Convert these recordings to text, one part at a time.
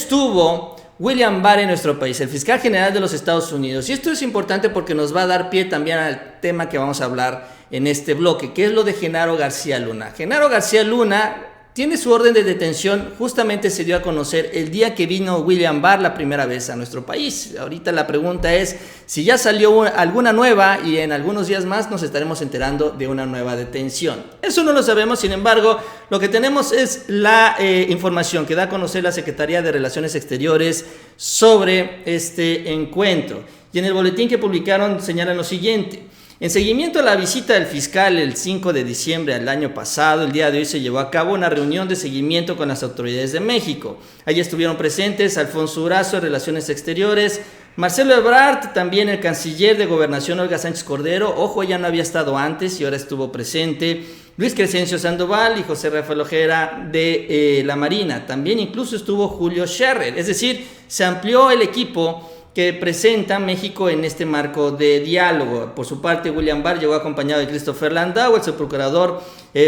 estuvo William Barr en nuestro país, el fiscal general de los Estados Unidos? Y esto es importante porque nos va a dar pie también al tema que vamos a hablar en este bloque, que es lo de Genaro García Luna. Genaro García Luna tiene su orden de detención, justamente se dio a conocer el día que vino William Barr la primera vez a nuestro país. Ahorita la pregunta es si ya salió alguna nueva y en algunos días más nos estaremos enterando de una nueva detención. Eso no lo sabemos, sin embargo, lo que tenemos es la información que da a conocer la Secretaría de Relaciones Exteriores sobre este encuentro. Y en el boletín que publicaron señalan lo siguiente: en seguimiento a la visita del fiscal el 5 de diciembre del año pasado, el día de hoy se llevó a cabo una reunión de seguimiento con las autoridades de México. Allí estuvieron presentes Alfonso Durazo de Relaciones Exteriores, Marcelo Ebrard, también el canciller de Gobernación Olga Sánchez Cordero, ojo, ya no había estado antes y ahora estuvo presente, Luis Crescencio Sandoval y José Rafael Ojeda de la Marina. También incluso estuvo Julio Scherer, es decir, se amplió el equipo que presenta México en este marco de diálogo. Por su parte, William Barr llegó acompañado de Christopher Landau, el subprocurador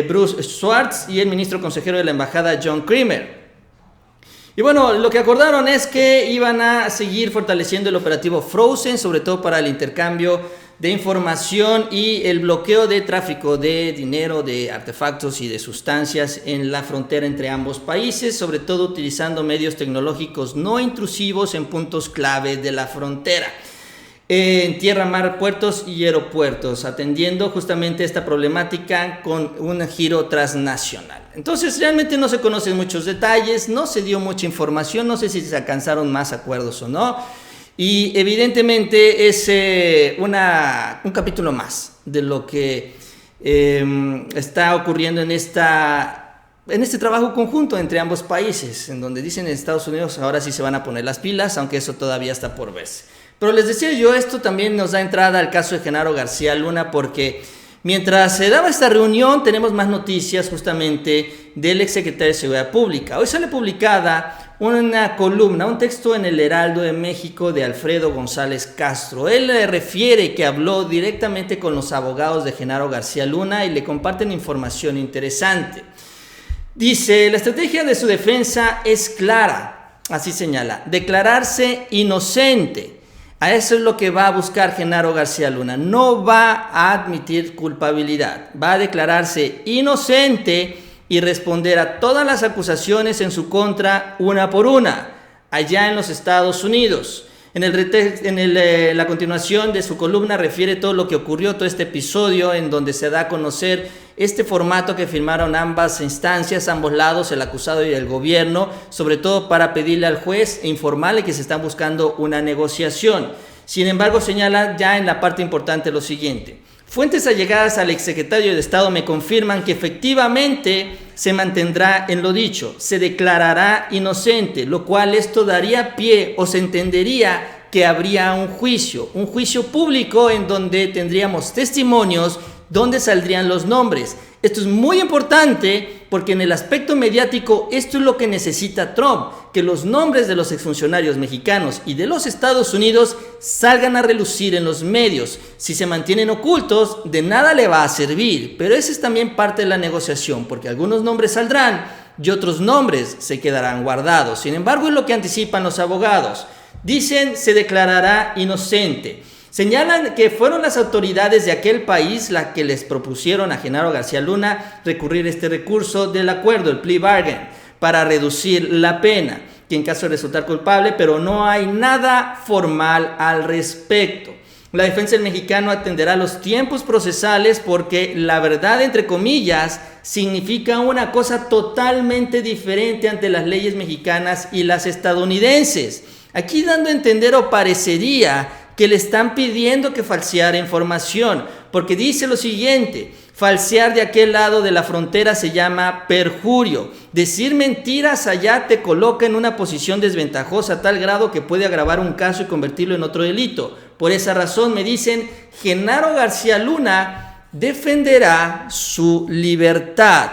Bruce Schwartz y el ministro consejero de la embajada John Creamer. Y bueno, lo que acordaron es que iban a seguir fortaleciendo el operativo Frozen, sobre todo para el intercambio de información y el bloqueo de tráfico de dinero, de artefactos y de sustancias en la frontera entre ambos países, sobre todo utilizando medios tecnológicos no intrusivos en puntos clave de la frontera, en tierra, mar, puertos y aeropuertos, atendiendo justamente esta problemática con un giro transnacional. Entonces realmente no se conocen muchos detalles, no se dio mucha información, no sé si se alcanzaron más acuerdos o no. Y evidentemente es un capítulo más de lo que está ocurriendo en este trabajo conjunto entre ambos países, en donde dicen en Estados Unidos ahora sí se van a poner las pilas, aunque eso todavía está por verse. Pero les decía yo, esto también nos da entrada al caso de Genaro García Luna, porque mientras se daba esta reunión tenemos más noticias justamente del exsecretario de Seguridad Pública. Hoy sale publicada una columna, un texto en el Heraldo de México de Alfredo González Castro. Él refiere que habló directamente con los abogados de Genaro García Luna y le comparten información interesante. Dice, la estrategia de su defensa es clara, así señala, declararse inocente. A eso es lo que va a buscar Genaro García Luna. No va a admitir culpabilidad, va a declararse inocente y responder a todas las acusaciones en su contra una por una, allá en los Estados Unidos. La continuación de su columna refiere todo lo que ocurrió, todo este episodio en donde se da a conocer este formato que firmaron ambas instancias, ambos lados, el acusado y el gobierno, sobre todo para pedirle al juez e informarle que se está buscando una negociación. Sin embargo, señala ya en la parte importante lo siguiente: fuentes allegadas al exsecretario de Estado me confirman que efectivamente se mantendrá en lo dicho, se declarará inocente, lo cual esto daría pie o se entendería que habría un juicio público en donde tendríamos testimonios, donde saldrían los nombres. Esto es muy importante porque en el aspecto mediático esto es lo que necesita Trump, que los nombres de los exfuncionarios mexicanos y de los Estados Unidos salgan a relucir en los medios. Si se mantienen ocultos, de nada le va a servir, pero esa es también parte de la negociación, porque algunos nombres saldrán y otros nombres se quedarán guardados. Sin embargo, es lo que anticipan los abogados. Dicen, se declarará inocente. Señalan que fueron las autoridades de aquel país las que les propusieron a Genaro García Luna recurrir a este recurso del acuerdo, el plea bargain, para reducir la pena, que en caso de resultar culpable, pero no hay nada formal al respecto. La defensa del mexicano atenderá los tiempos procesales porque la verdad, entre comillas, significa una cosa totalmente diferente ante las leyes mexicanas y las estadounidenses. Aquí dando a entender o parecería que le están pidiendo que falseara información, porque dice lo siguiente: falsear de aquel lado de la frontera se llama perjurio. Decir mentiras allá te coloca en una posición desventajosa a tal grado que puede agravar un caso y convertirlo en otro delito. Por esa razón, me dicen, Genaro García Luna defenderá su libertad.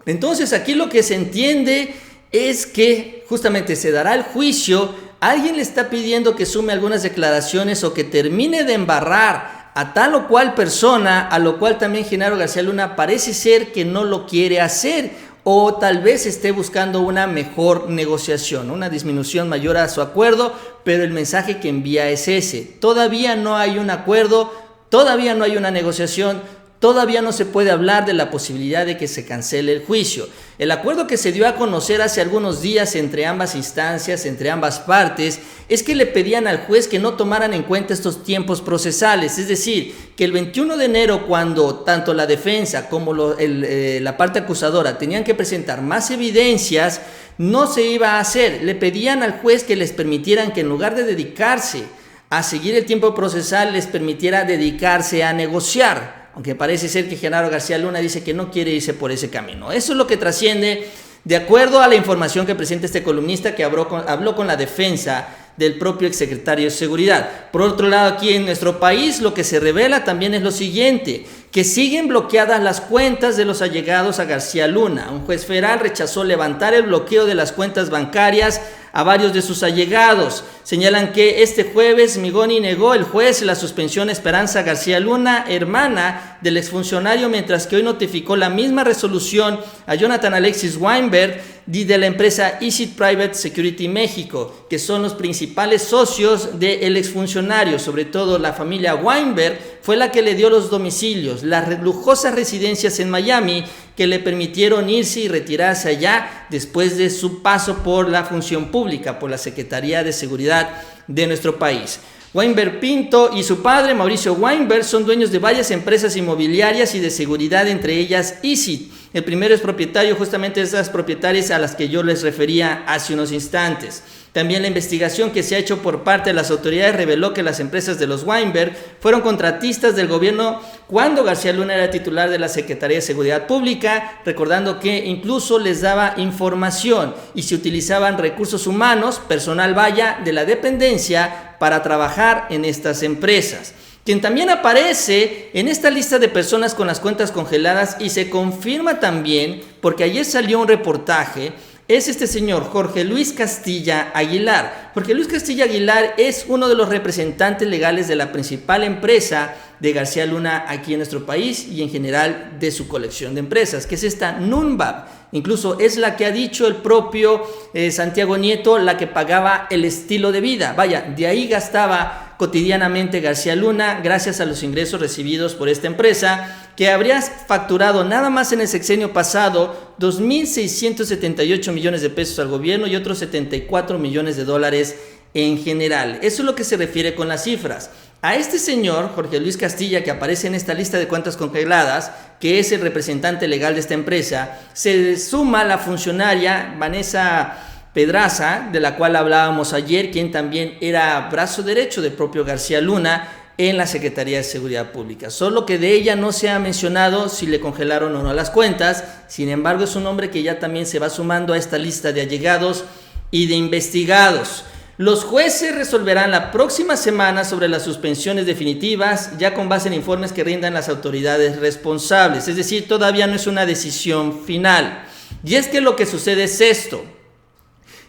Entonces aquí lo que se entiende es que justamente se dará el juicio. Alguien le está pidiendo que sume algunas declaraciones o que termine de embarrar a tal o cual persona, a lo cual también Genaro García Luna parece ser que no lo quiere hacer, o tal vez esté buscando una mejor negociación, una disminución mayor a su acuerdo, pero el mensaje que envía es ese. Todavía no hay un acuerdo, todavía no hay una negociación, todavía no se puede hablar de la posibilidad de que se cancele el juicio. El acuerdo que se dio a conocer hace algunos días entre ambas instancias, entre ambas partes, es que le pedían al juez que no tomaran en cuenta estos tiempos procesales, es decir, que el 21 de enero, cuando tanto la defensa como la parte acusadora tenían que presentar más evidencias, no se iba a hacer. Le pedían al juez que les permitieran que en lugar de dedicarse a seguir el tiempo procesal, les permitiera dedicarse a negociar. Aunque parece ser que Genaro García Luna dice que no quiere irse por ese camino. Eso es lo que trasciende de acuerdo a la información que presenta este columnista que habló con la defensa del propio exsecretario de Seguridad. Por otro lado, aquí en nuestro país lo que se revela también es lo siguiente, que siguen bloqueadas las cuentas de los allegados a García Luna. Un juez federal rechazó levantar el bloqueo de las cuentas bancarias a varios de sus allegados. Señalan que este jueves Migoni negó el juez la suspensión a Esperanza García Luna, hermana del exfuncionario, mientras que hoy notificó la misma resolución a Jonathan Alexis Weinberg de la empresa Easy Private Security México, que son los principales socios del exfuncionario. Sobre todo la familia Weinberg fue la que le dio los domicilios, las lujosas residencias en Miami que le permitieron irse y retirarse allá después de su paso por la función pública, por la Secretaría de Seguridad de nuestro país. Weinberg Pinto y su padre, Mauricio Weinberg, son dueños de varias empresas inmobiliarias y de seguridad, entre ellas Easy. El primero es propietario justamente de esas propietarias a las que yo les refería hace unos instantes. También la investigación que se ha hecho por parte de las autoridades reveló que las empresas de los Weinberg fueron contratistas del gobierno cuando García Luna era titular de la Secretaría de Seguridad Pública, recordando que incluso les daba información y se utilizaban recursos humanos, personal vaya, de la dependencia para trabajar en estas empresas. Quien también aparece en esta lista de personas con las cuentas congeladas y se confirma también, porque ayer salió un reportaje, es este señor Jorge Luis Castilla Aguilar. Jorge Luis Castilla Aguilar es uno de los representantes legales de la principal empresa de García Luna aquí en nuestro país y en general de su colección de empresas, que es esta Nunbab. Incluso es la que ha dicho el propio Santiago Nieto, la que pagaba el estilo de vida. Vaya, de ahí gastaba cotidianamente García Luna gracias a los ingresos recibidos por esta empresa, que habría facturado nada más en el sexenio pasado 2.678 millones de pesos al gobierno y otros 74 millones de dólares en general. Eso es lo que se refiere con las cifras. A este señor, Jorge Luis Castilla, que aparece en esta lista de cuentas congeladas, que es el representante legal de esta empresa, se suma la funcionaria Vanessa Pedraza, de la cual hablábamos ayer, quien también era brazo derecho del propio García Luna en la Secretaría de Seguridad Pública. Solo que de ella no se ha mencionado si le congelaron o no las cuentas. Sin embargo, es un hombre que ya también se va sumando a esta lista de allegados y de investigados. Los jueces resolverán la próxima semana sobre las suspensiones definitivas, ya con base en informes que rindan las autoridades responsables. Es decir, todavía no es una decisión final. Y es que lo que sucede es esto.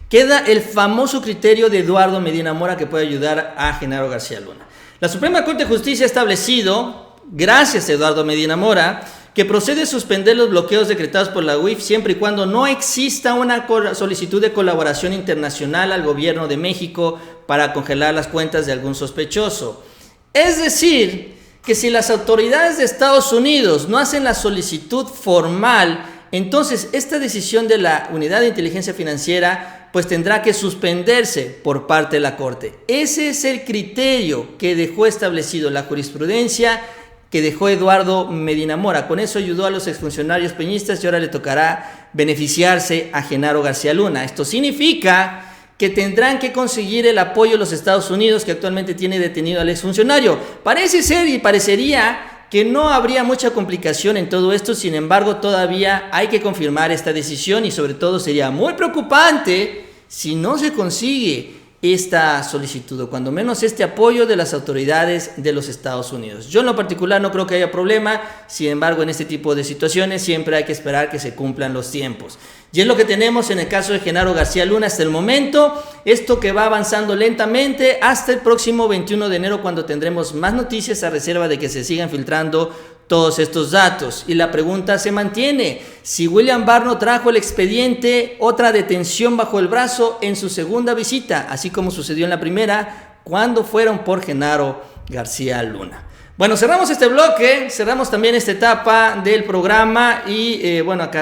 Queda el famoso criterio de Eduardo Medina Mora que puede ayudar a Genaro García Luna. La Suprema Corte de Justicia ha establecido, gracias a Eduardo Medina Mora, que procede a suspender los bloqueos decretados por la UIF siempre y cuando no exista una solicitud de colaboración internacional al gobierno de México para congelar las cuentas de algún sospechoso. Es decir, que si las autoridades de Estados Unidos no hacen la solicitud formal, entonces esta decisión de la Unidad de Inteligencia Financiera pues tendrá que suspenderse por parte de la Corte. Ese es el criterio que dejó establecido la jurisprudencia que dejó Eduardo Medina Mora. Con eso ayudó a los exfuncionarios peñistas y ahora le tocará beneficiarse a Genaro García Luna. Esto significa que tendrán que conseguir el apoyo de los Estados Unidos, que actualmente tiene detenido al exfuncionario. Parece ser y parecería que no habría mucha complicación en todo esto, sin embargo todavía hay que confirmar esta decisión y sobre todo sería muy preocupante si no se consigue esta solicitud o cuando menos este apoyo de las autoridades de los Estados Unidos. Yo en lo particular no creo que haya problema, sin embargo en este tipo de situaciones siempre hay que esperar que se cumplan los tiempos. Y es lo que tenemos en el caso de Genaro García Luna hasta el momento, esto que va avanzando lentamente hasta el próximo 21 de enero cuando tendremos más noticias a reserva de que se sigan filtrando todos estos datos. Y la pregunta se mantiene: si William Barr no trajo el expediente, otra detención bajo el brazo en su segunda visita, así como sucedió en la primera, cuando fueron por Genaro García Luna. Bueno, cerramos este bloque, cerramos también esta etapa del programa y bueno, acá